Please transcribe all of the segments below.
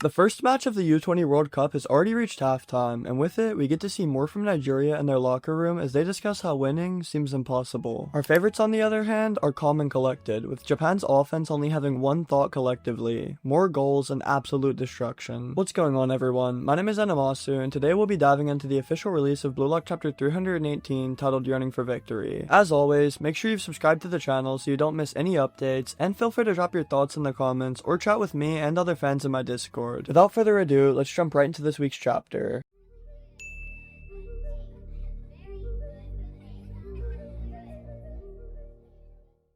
The first match of the U20 World Cup has already reached halftime, and with it, we get to see more from Nigeria in their locker room as they discuss how winning seems impossible. Our favorites, on the other hand, are calm and collected, with Japan's offense only having one thought collectively: more goals and absolute destruction. What's going on, everyone? My name is Animasu, and today we'll be diving into the official release of Blue Lock Chapter 318 titled Yearning for Victory. As always, make sure you've subscribed to the channel so you don't miss any updates, and feel free to drop your thoughts in the comments or chat with me and other fans in my Discord. Without further ado, let's jump right into this week's chapter.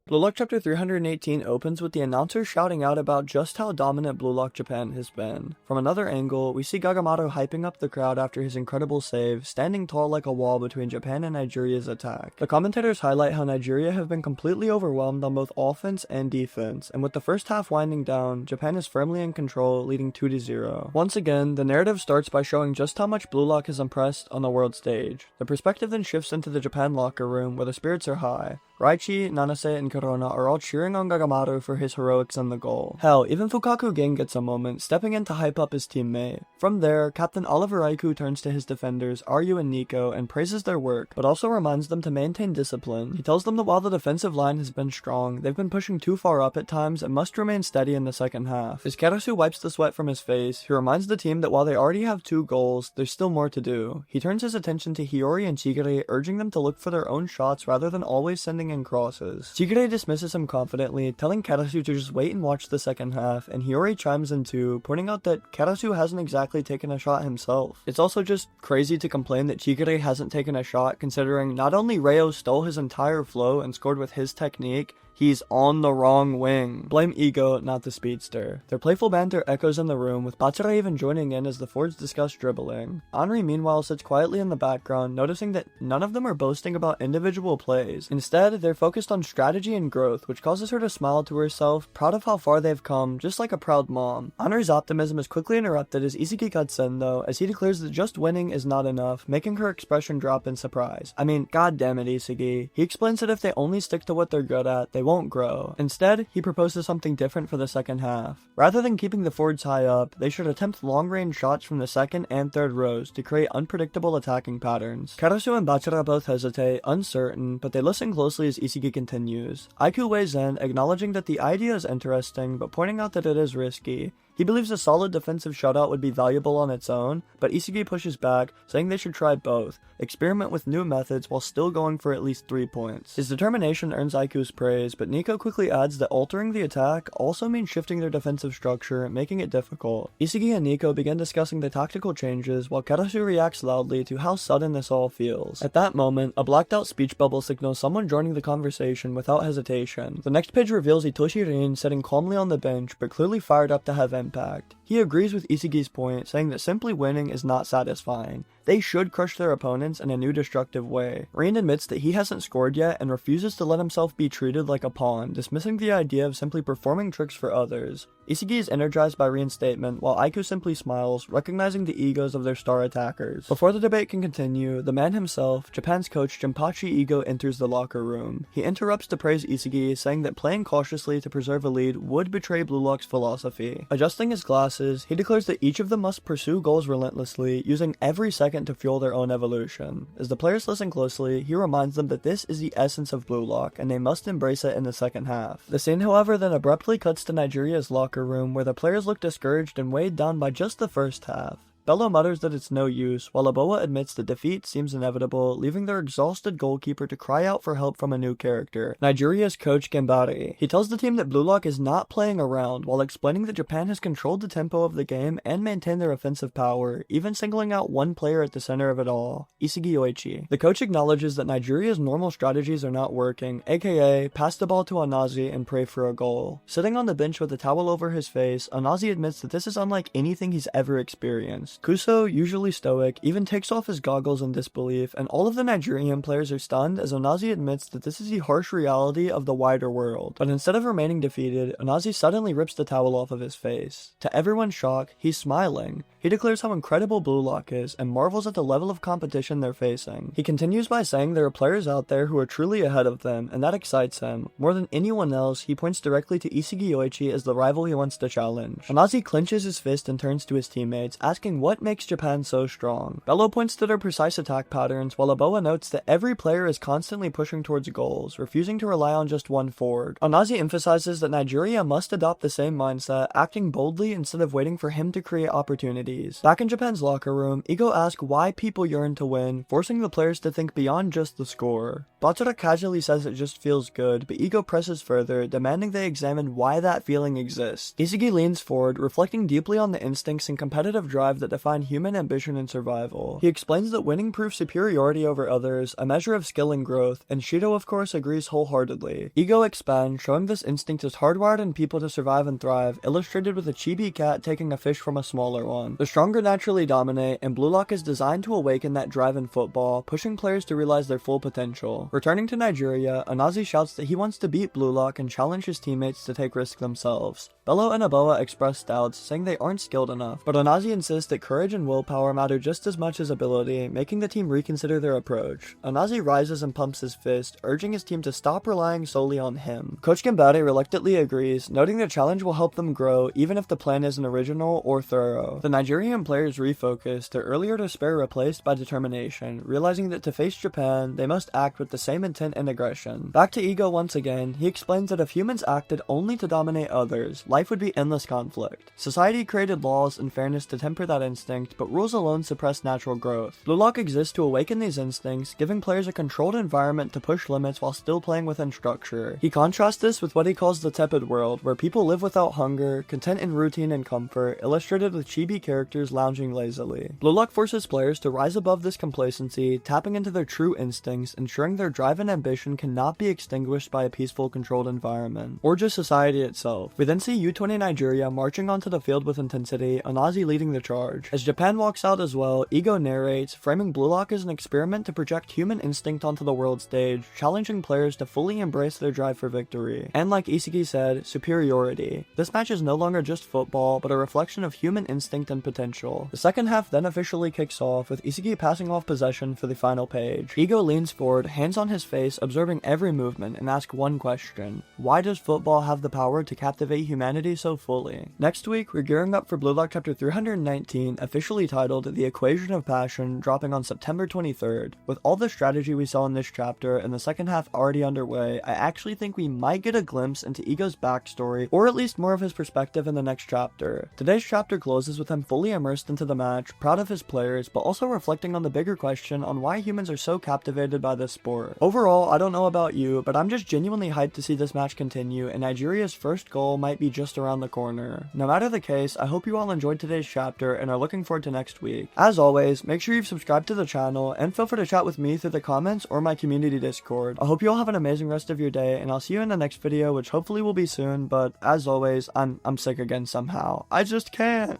Blue Lock Chapter 318 opens with the announcer shouting out about just how dominant Blue Lock Japan has been. From another angle, we see Gagamaru hyping up the crowd after his incredible save, standing tall like a wall between Japan and Nigeria's attack. The commentators highlight how Nigeria have been completely overwhelmed on both offense and defense, and with the first half winding down, Japan is firmly in control, leading 2-0. Once again, the narrative starts by showing just how much Blue Lock is impressed on the world stage. The perspective then shifts into the Japan locker room, where the spirits are high. Yoichi, Nanase, and Corona are all cheering on Gagamaru for his heroics and the goal. Hell, even Fukaku Ging gets a moment, stepping in to hype up his teammate. From there, Captain Oliver Aiku turns to his defenders, Aryu and Nico, and praises their work, but also reminds them to maintain discipline. He tells them that while the defensive line has been strong, they've been pushing too far up at times and must remain steady in the second half. As Karasu wipes the sweat from his face, he reminds the team that while they already have 2 goals, there's still more to do. He turns his attention to Hiyori and Chigure, urging them to look for their own shots rather than always sending in crosses. Chigure dismisses him confidently, telling Karasu to just wait and watch the second half, and Hiyori chimes in too, pointing out that Karasu hasn't exactly taken a shot himself. It's also just crazy to complain that Chigure hasn't taken a shot, considering not only Reo stole his entire flow and scored with his technique, he's on the wrong wing. Blame ego, not the speedster. Their playful banter echoes in the room, with Batsura even joining in as the Fords discuss dribbling. Henri meanwhile sits quietly in the background, noticing that none of them are boasting about individual plays. Instead, they're focused on strategy and growth, which causes her to smile to herself, proud of how far they've come, just like a proud mom. Henri's optimism is quickly interrupted as Isagi cuts in though, as he declares that just winning is not enough, making her expression drop in surprise. I mean, god damn it, Isagi. He explains that if they only stick to what they're good at, they won't grow. Instead, he proposes something different for the second half. Rather than keeping the Fords high up, they should attempt long-range shots from the second and third rows to create unpredictable attacking patterns. Karasu and Batsura both hesitate, uncertain, but they listen closely as Isagi continues. Aiku weighs in, acknowledging that the idea is interesting, but pointing out that it is risky. He believes a solid defensive shutout would be valuable on its own, but Isagi pushes back, saying they should try both, experiment with new methods while still going for at least 3 points. His determination earns Aiku's praise, but Nico quickly adds that altering the attack also means shifting their defensive structure, making it difficult. Isagi and Nico begin discussing the tactical changes, while Karasu reacts loudly to how sudden this all feels. At that moment, a blacked out speech bubble signals someone joining the conversation without hesitation. The next page reveals Itoshi Rin sitting calmly on the bench, but clearly fired up to have impact. He agrees with Isagi's point, saying that simply winning is not satisfying. They should crush their opponents in a new destructive way. Rin admits that he hasn't scored yet and refuses to let himself be treated like a pawn, dismissing the idea of simply performing tricks for others. Isagi is energized by Rin's statement, while Aiku simply smiles, recognizing the egos of their star attackers. Before the debate can continue, the man himself, Japan's coach Jinpachi Ego, enters the locker room. He interrupts to praise Isagi, saying that playing cautiously to preserve a lead would betray Blue Lock's philosophy. Adjusting his glasses, he declares that each of them must pursue goals relentlessly, using every second to fuel their own evolution. As the players listen closely, he reminds them that this is the essence of Blue Lock, and they must embrace it in the second half. The scene, however, then abruptly cuts to Nigeria's locker room, where the players look discouraged and weighed down by just the first half. Bello mutters that it's no use, while Aboa admits that defeat seems inevitable, leaving their exhausted goalkeeper to cry out for help from a new character, Nigeria's coach Gambari. He tells the team that Blue Lock is not playing around, while explaining that Japan has controlled the tempo of the game and maintained their offensive power, even singling out one player at the center of it all, Isagi Yoichi. The coach acknowledges that Nigeria's normal strategies are not working, aka pass the ball to Anazi and pray for a goal. Sitting on the bench with a towel over his face, Anazi admits that this is unlike anything he's ever experienced. Kuso, usually stoic, even takes off his goggles in disbelief, and all of the Nigerian players are stunned as Onazi admits that this is the harsh reality of the wider world. But instead of remaining defeated, Onazi suddenly rips the towel off of his face. To everyone's shock, he's smiling. He declares how incredible Blue Lock is and marvels at the level of competition they're facing. He continues by saying there are players out there who are truly ahead of them, and that excites him. More than anyone else, he points directly to Isagi Yoichi as the rival he wants to challenge. Anazi clenches his fist and turns to his teammates, asking what makes Japan so strong. Bello points to their precise attack patterns, while Aboa notes that every player is constantly pushing towards goals, refusing to rely on just one forward. Anazi emphasizes that Nigeria must adopt the same mindset, acting boldly instead of waiting for him to create opportunities. Back in Japan's locker room, Igo asks why people yearn to win, forcing the players to think beyond just the score. Batsura casually says it just feels good, but Igo presses further, demanding they examine why that feeling exists. Isagi leans forward, reflecting deeply on the instincts and competitive drive that define human ambition and survival. He explains that winning proves superiority over others, a measure of skill and growth, and Shido of course agrees wholeheartedly. Igo expands, showing this instinct is hardwired in people to survive and thrive, illustrated with a chibi cat taking a fish from a smaller one. The stronger naturally dominate, and Blue Lock is designed to awaken that drive in football, pushing players to realize their full potential. Returning to Nigeria, Anazi shouts that he wants to beat Blue Lock and challenge his teammates to take risks themselves. Bello and Aboa express doubts, saying they aren't skilled enough, but Anazi insists that courage and willpower matter just as much as ability, making the team reconsider their approach. Anazi rises and pumps his fist, urging his team to stop relying solely on him. Coach Gambare reluctantly agrees, noting the challenge will help them grow even if the plan isn't original or thorough. The Nigerian players refocus, their earlier despair replaced by determination, realizing that to face Japan, they must act with the same intent and aggression. Back to Igo once again, he explains that if humans acted only to dominate others, life would be endless conflict. Society created laws and fairness to temper that instinct, but rules alone suppress natural growth. Blue Lock exists to awaken these instincts, giving players a controlled environment to push limits while still playing within structure. He contrasts this with what he calls the tepid world, where people live without hunger, content in routine and comfort, illustrated with chibi characters lounging lazily. Blue Lock forces players to rise above this complacency, tapping into their true instincts, ensuring their drive and ambition cannot be extinguished by a peaceful, controlled environment, or just society itself. We then see U20 Nigeria marching onto the field with intensity, Anazi leading the charge. As Japan walks out as well, Igo narrates, framing Blue Lock as an experiment to project human instinct onto the world stage, challenging players to fully embrace their drive for victory. And like Isagi said, superiority. This match is no longer just football, but a reflection of human instinct and potential. The second half then officially kicks off, with Isagi passing off possession for the final page. Igo leans forward, hands on his face, observing every movement, and asks one question: why does football have the power to captivate humanity so fully? Next week, we're gearing up for Blue Lock chapter 319, officially titled The Equation of Passion, dropping on September 23rd. With all the strategy we saw in this chapter and the second half already underway, I actually think we might get a glimpse into Igo's backstory, or at least more of his perspective in the next chapter. Today's chapter closes with him fully immersed into the match, proud of his players, but also reflecting on the bigger question on why humans are so captivated by this sport. Overall, I don't know about you, but I'm just genuinely hyped to see this match continue, and Nigeria's first goal might be just around the corner. No matter the case, I hope you all enjoyed today's chapter and are looking forward to next week. As always, make sure you've subscribed to the channel, and feel free to chat with me through the comments or my community Discord. I hope you all have an amazing rest of your day, and I'll see you in the next video, which hopefully will be soon, but as always, I'm sick again somehow. I just can't.